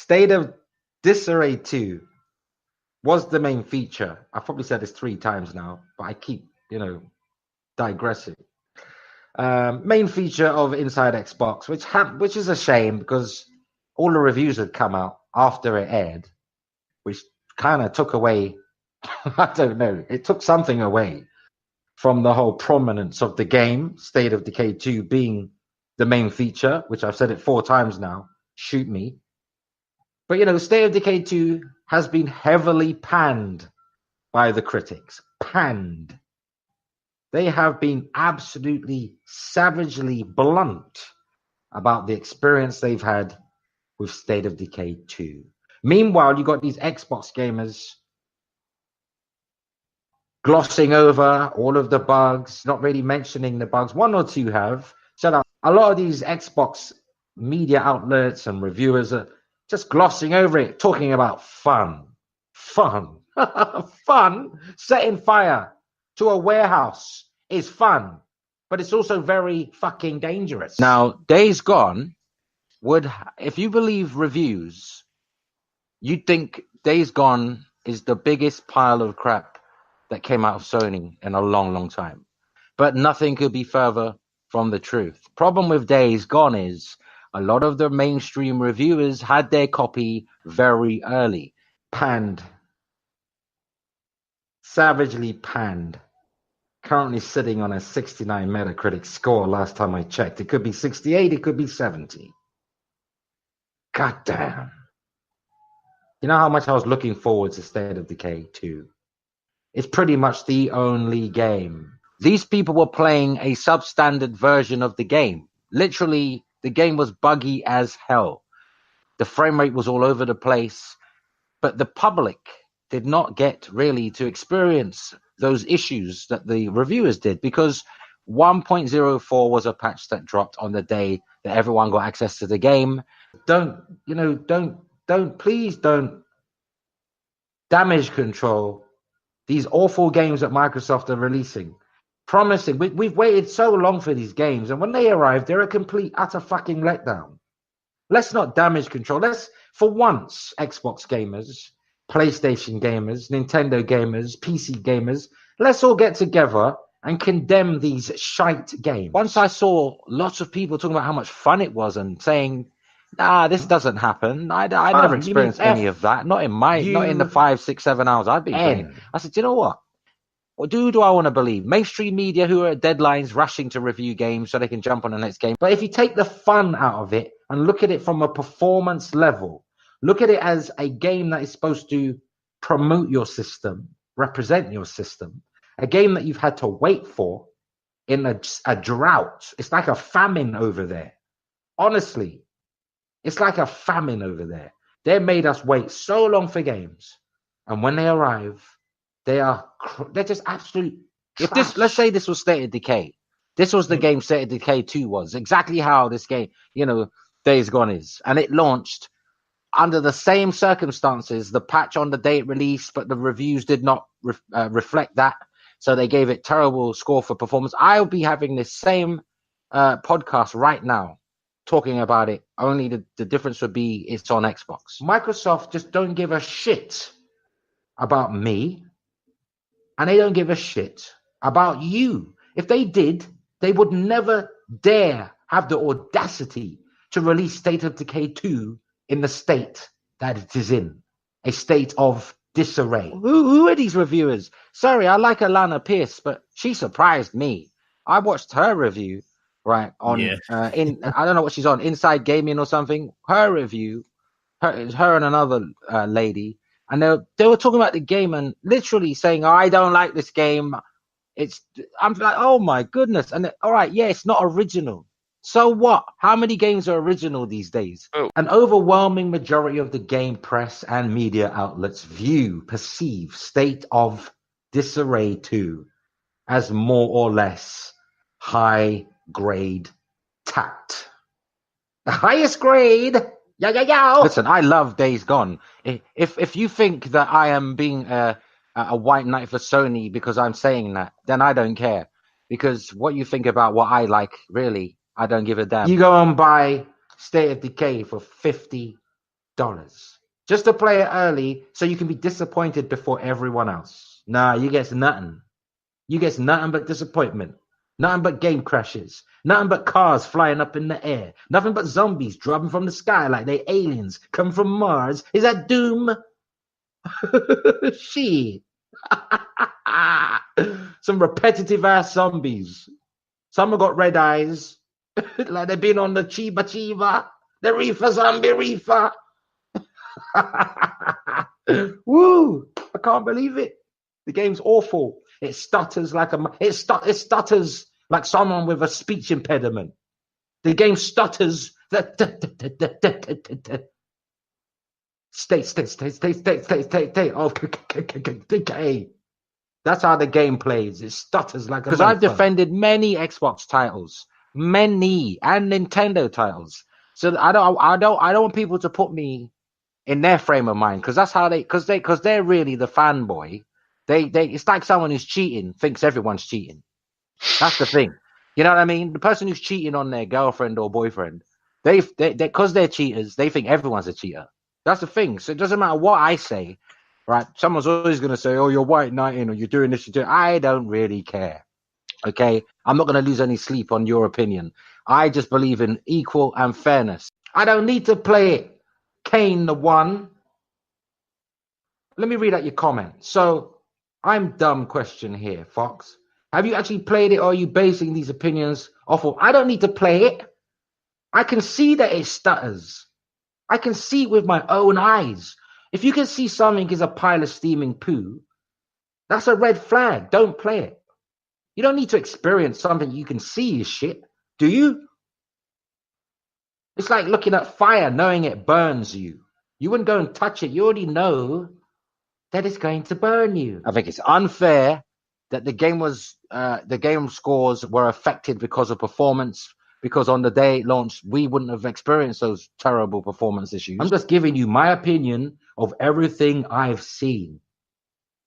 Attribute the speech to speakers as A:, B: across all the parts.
A: State of Disarray 2 was the main feature. I've probably said this 3 times now, but I keep, digressing. Main feature of Inside Xbox, which is a shame because all the reviews had come out after it aired, which kind of took away, I don't know, it took something away from the whole prominence of the game, State of Decay 2 being the main feature, which I've said it 4 times now. Shoot me. But, State of Decay 2 has been heavily panned by the critics. Panned. They have been absolutely savagely blunt about the experience they've had with State of Decay 2. Meanwhile, you got these Xbox gamers glossing over all of the bugs, not really mentioning the bugs. 1 or 2 have. Shut up. A lot of these Xbox media outlets and reviewers are just glossing over it, talking about fun. Fun. Fun. Setting fire to a warehouse is fun, but it's also very fucking dangerous.
B: Now, Days Gone if you believe reviews, you'd think Days Gone is the biggest pile of crap that came out of Sony in a long, long time. But nothing could be further from the truth. Problem with Days Gone is a lot of the mainstream reviewers had their copy very early.
A: Panned. Savagely panned. Currently sitting on a 69 Metacritic score last time I checked. It could be 68, it could be 70. God damn. You know how much I was looking forward to State of Decay 2? It's pretty much the only game.
B: These people were playing a substandard version of the game. Literally, the game was buggy as hell. The frame rate was all over the place. But the public did not get really to experience those issues that the reviewers did, because 1.04 was a patch that dropped on the day that everyone got access to the game.
A: Please don't damage control these awful games that Microsoft are releasing. Promising. We've waited so long for these games, and when they arrive, they're a complete, utter fucking letdown. Let's not damage control. Let's, for once, Xbox gamers, PlayStation gamers, Nintendo gamers, PC gamers, let's all get together and condemn these shite games.
B: Once I saw lots of people talking about how much fun it was and saying, nah, this doesn't happen. I never experienced any of that. Not in the 5, 6, 7 hours I've been playing. I said, you know what? What do I want to believe? Mainstream media who are at deadlines rushing to review games so they can jump on the next game.
A: But if you take the fun out of it and look at it from a performance level, look at it as a game that is supposed to promote your system, represent your system, a game that you've had to wait for in a drought. It's like a famine over there. Honestly, it's like a famine over there. They made us wait so long for games. And when they arrive, they're just absolute trash.
B: Let's say this was State of Decay. This was the game State of Decay 2 was. Exactly how this game, Days Gone is. And it launched under the same circumstances, the patch on the day it released, but the reviews did not reflect that. So they gave it terrible score for performance. I'll be having this same podcast right now talking about it. Only the difference would be it's on Xbox.
A: Microsoft just don't give a shit about me, and they don't give a shit about you. If they did, they would never dare have the audacity to release State of Decay 2 in the state that it is in, a state of disarray.
B: Who are these reviewers? Sorry, I like Alana Pierce, but she surprised me. I watched her review, right, on I don't know what she's on, Inside Gaming or something. Her review, her and another lady, and they were talking about the game and literally saying, I don't like this game. I'm like, oh my goodness. And all right, yeah, it's not original. So what? How many games are original these days?
A: Oh. An overwhelming majority of the game press and media outlets perceive State of Disarray 2 as more or less high-grade tact. The highest grade.
B: Listen, I love Days Gone. If you think that I am being a white knight for Sony because I'm saying that, then I don't care. Because what you think about what I like, really, I don't give a damn.
A: You go and buy State of Decay for $50, just to play it early so you can be disappointed before everyone else. Nah, you get nothing. You get nothing but disappointment. Nothing but game crashes. Nothing but cars flying up in the air. Nothing but zombies dropping from the sky like they aliens come from Mars. Is that Doom? Shit. Some repetitive ass zombies. Some have got red eyes. Like they've been on the Chiba Chiba. The Reefer Zombie Reefer. Woo! I can't believe it. The game's awful. It stutters like it stutters like someone with a speech impediment. The game stutters. State of Decay. That's how the game plays. It stutters like a. Because I've defended many Xbox titles, many, and Nintendo titles. So I don't want people to put me in their frame of mind, because that's how because they're really the fanboy. It's like someone who's cheating thinks everyone's cheating. That's the thing. You know what I mean? The person who's cheating on their girlfriend or boyfriend, because they're cheaters, they think everyone's a cheater. That's the thing. So it doesn't matter what I say, right? Someone's always going to say, oh, you're white knighting, or you're doing this, you're doing. I don't really care. Okay? I'm not going to lose any sleep on your opinion. I just believe in equal and fairness. I don't need to play it. Kane the one. Let me read out your comment. So, I'm dumb question here, Fox. Have you actually played it, or are you basing these opinions off of? I don't need to play it. I can see that it stutters. I can see it with my own eyes. If you can see something is a pile of steaming poo, that's a red flag. Don't play it. You don't need to experience something you can see is shit, do you? It's like looking at fire, knowing it burns you. You wouldn't go and touch it. You already know that it's going to burn you. I think it's unfair that the game scores were affected because of performance, because on the day it launched, we wouldn't have experienced those terrible performance issues. I'm just giving you my opinion of everything I've seen.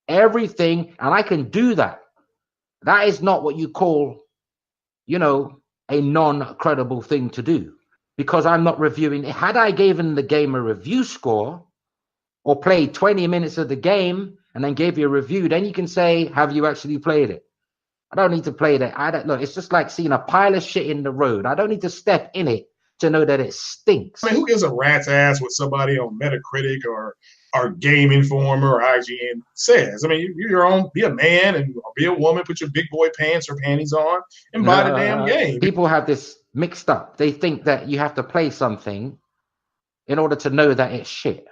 A: Everything, and I can do that. That is not what you call, a non-credible thing to do, because I'm not reviewing. Had I given the game a review score, or played 20 minutes of the game and then gave you a review, then you can say, have you actually played it? I don't need to play that. Look, it's just like seeing a pile of shit in the road. I don't need to step in it to know that it stinks.
C: I mean, who gives a rat's ass what somebody on Metacritic or Game Informer or IGN says? I mean, you're your own. Be a man and be a woman. Put your big boy pants or panties on and buy the damn game.
A: People have this mixed up. They think that you have to play something in order to know that it's shit.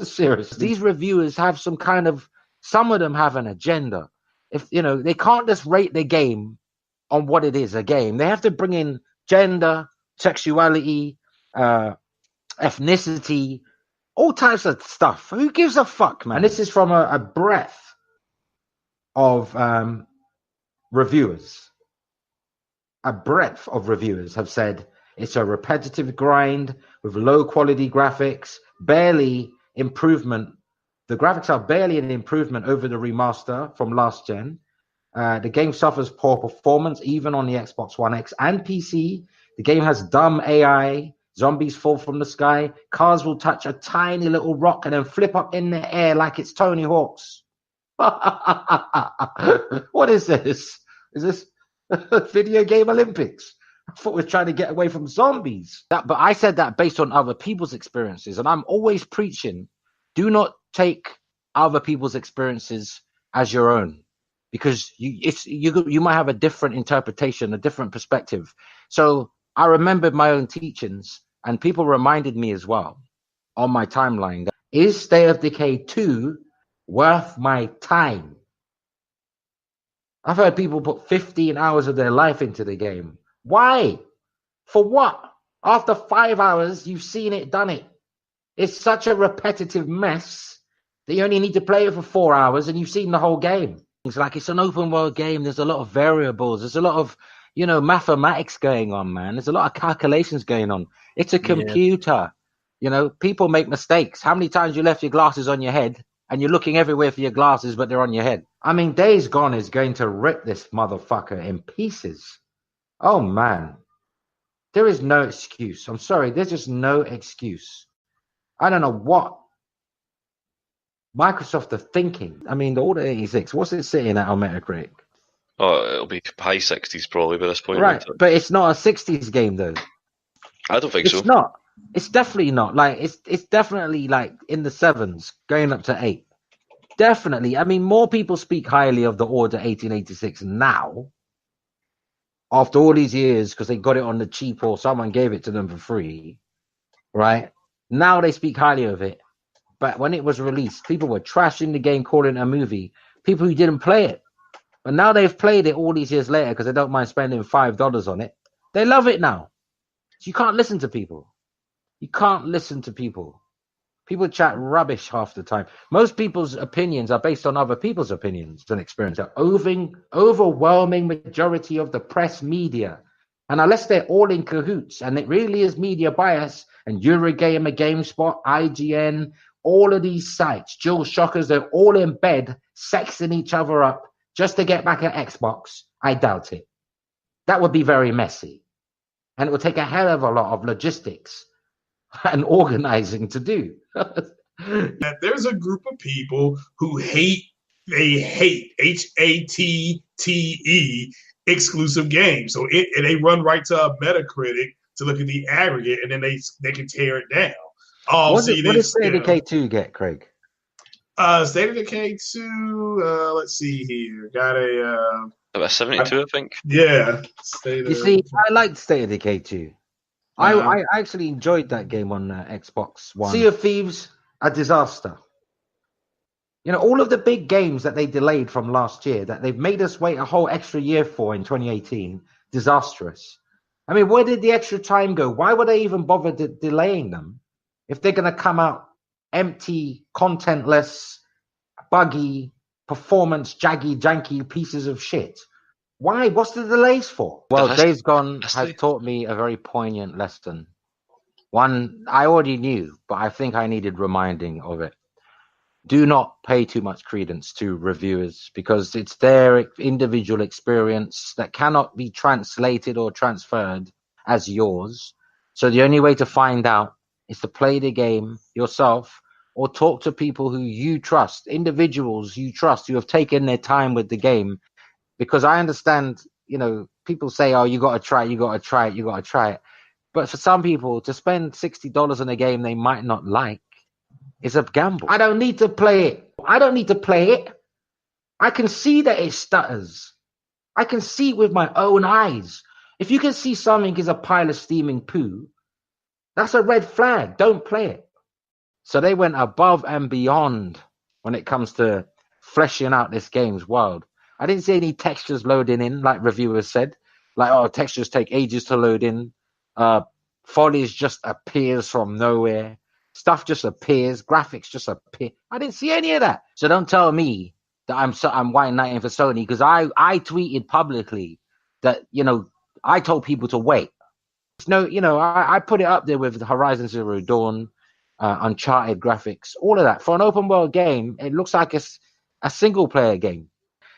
A: Seriously, these reviewers have some of them have an agenda. If they can't just rate the game on what it is, a game. They have to bring in gender, sexuality, ethnicity, all types of stuff. Who gives a fuck, man? And this is from a breadth of reviewers. A breadth of reviewers have said it's a repetitive grind with low quality graphics, barely improvement. The graphics are barely an improvement over the remaster from last gen. The game suffers poor performance, even on the Xbox One X and PC. The game has dumb AI. Zombies fall from the sky. Cars will touch a tiny little rock and then flip up in the air like it's Tony Hawk's. What is this? Is this video game Olympics? I thought we were trying to get away from zombies. But I said that based on other people's experiences, and I'm always preaching, do not take other people's experiences as your own, because you might have a different interpretation, a different perspective. So I remembered my own teachings, and people reminded me as well on my timeline that, is State of Decay 2 worth my time? I've heard people put 15 hours of their life into the game. Why? For what? After 5 hours, you've seen it, done it. It's such a repetitive mess that you only need to play it for 4 hours and you've seen the whole game. It's like it's an open world game. There's a lot of variables. There's a lot of, mathematics going on, man. There's a lot of calculations going on. It's a computer. People make mistakes. How many times you left your glasses on your head and you're looking everywhere for your glasses, but they're on your head? I mean, Days Gone is going to rip this motherfucker in pieces. Oh, man. There is no excuse. I'm sorry. There's just no excuse.
B: I don't know what Microsoft are thinking. I mean, the Order 86, what's it sitting at on Metacritic?
D: Oh, it'll be high 60s probably by this point.
B: Right, but it's not a 60s game though.
D: I don't think so.
B: It's not. It's definitely not. Like it's definitely like in the 7s, going up to 8. Definitely. I mean, more people speak highly of the Order 1886 now, after all these years, because they got it on the cheap or someone gave it to them for free, right? Now they speak highly of it. But when it was released, people were trashing the game, calling it a movie. People who didn't play it. But now they've played it all these years later because they don't mind spending $5 on it. They love it now. So you can't listen to people. You can't listen to people. People chat rubbish half the time. Most people's opinions are based on other people's opinions and experience. The overwhelming majority of the press media. And unless they're all in cahoots, and it really is media bias, and Eurogamer, GameSpot, IGN, all of these sites, Jill Shockers, they're all in bed, sexing each other up just to get back at Xbox. I doubt it. That would be very messy. And it would take a hell of a lot of logistics and organizing to do.
C: That there's a group of people who hate HATTE exclusive games. So they run right to a Metacritic to look at the aggregate, and then they can tear it down.
B: What did State of Decay 2 get, Craig?
C: State of Decay 2, let's see here. Got
D: about 72, I think.
C: Yeah.
B: See, I liked State of Decay 2. I actually enjoyed that game on Xbox One. Sea of Thieves, a disaster. You know, all of the big games that they delayed from last year, that they've made us wait a whole extra year for in 2018, disastrous. I mean, where did the extra time go? Why would they even bother delaying them if they're going to come out empty, contentless, buggy, performance, janky pieces of shit? Why? What's the delays for? Well, Days Gone has taught me a very poignant lesson. One I already knew, but I think I needed reminding of it. Do not pay too much credence to reviewers because it's their individual experience that cannot be translated or transferred as yours. So the only way to find out is to play the game yourself or talk to people who you trust, individuals you trust who have taken their time with the game. Because I understand, you know, people say, oh, you got to try it. But for some people, to spend $60 on a game they might not like is a gamble. I don't need to play it. I can see that it stutters. I can see it with my own eyes. If you can see something is a pile of steaming poo, that's a red flag. Don't play it. So they went above and beyond when it comes to fleshing out this game's world. I didn't see any textures loading in, like reviewers said. Like, oh, textures take ages to load in. Foliage just appears from nowhere. Stuff just appears. Graphics just appear. I didn't see any of that. So don't tell me that I'm white knighting for Sony, because I tweeted publicly that, you know, I told people to wait. No, you know, I put it up there with Horizon Zero Dawn, Uncharted graphics, all of that. For an open world game, it looks like a single player game.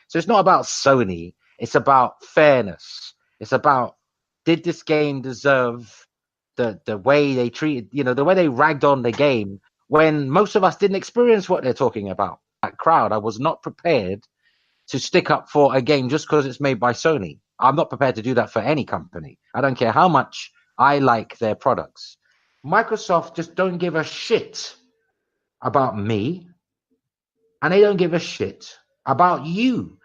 B: So it's not about Sony. It's about fairness. It's about, did this game deserve the way they treated, you know, the way they ragged on the game when most of us didn't experience what they're talking about. That crowd, I was not prepared to stick up for a game just because it's made by Sony. I'm not prepared to do that for any company. I don't care how much I like their products. Microsoft just don't give a shit about me, and they don't give a shit about you.